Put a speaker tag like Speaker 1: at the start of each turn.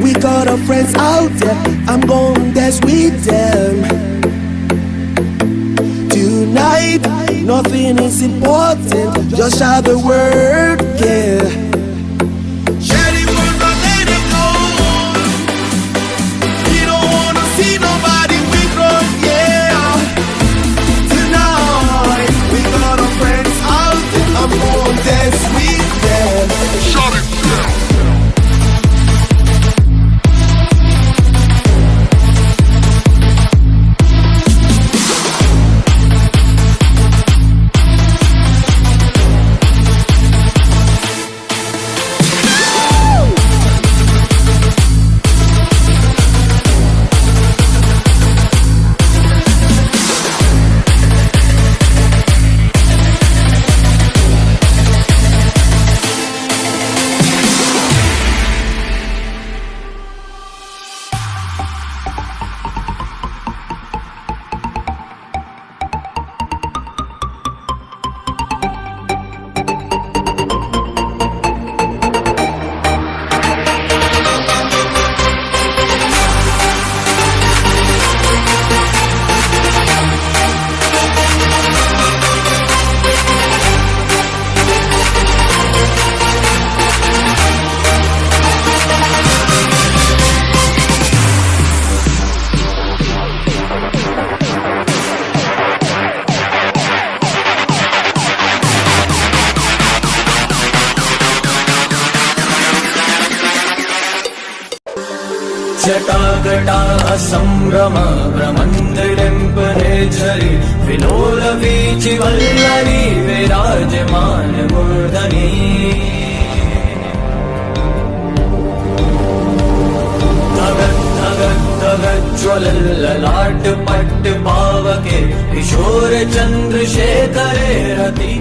Speaker 1: We got our friends out there, I'm gon' dance with them. Tonight, nothing is important, just shout the word, yeah. Share the word, but let it go. We don't wanna see nobody withdraw, yeah. Tonight, we got our friends out there, I'm gon' dance with them. Shut it down.
Speaker 2: जटाकटा संभ्रम ब्रह्मंडलिंपने झरी विलोलवीचि वल्लरी विराजमान मूर्धनि धगत धगत धगत ज्वलल्ललाट पट्ट पावके किशोर चंद्रशेखरे रति